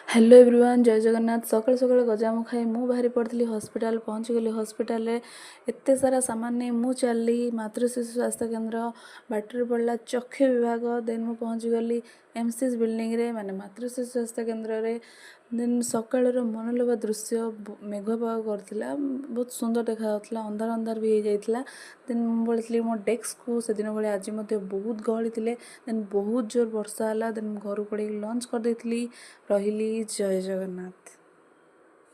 Hello everyone जय जगन्नाथ। सकाल सकाल गजामु खाई मु बाहरी पड़ी हॉस्पिटल पहुँचीगली। हॉस्पिटल एत सारा सामान नहीं मु चली मातृ शिशु स्वास्थ्य केन्द्र बाटर पड़ा चक्षु विभाग देन मु पहुँचीगली एमसीएस बिल्डिंग रे माने मातृ शिशु स्वास्थ्य केन्द्र रे। देन सकाळ मनोलोभा दृश्य मेघ पाग करथिला बहुत सुंदर देखा अंधार अंधार भी हो जाइथिला। देन मु बोलथली मो डेस्क को से दिन भले आज मते बहुत गहली थिले। देन बहुत जोर वर्षा होला। देन घर पड़े लंच कर देथली रहिली। जय जगन्नाथ।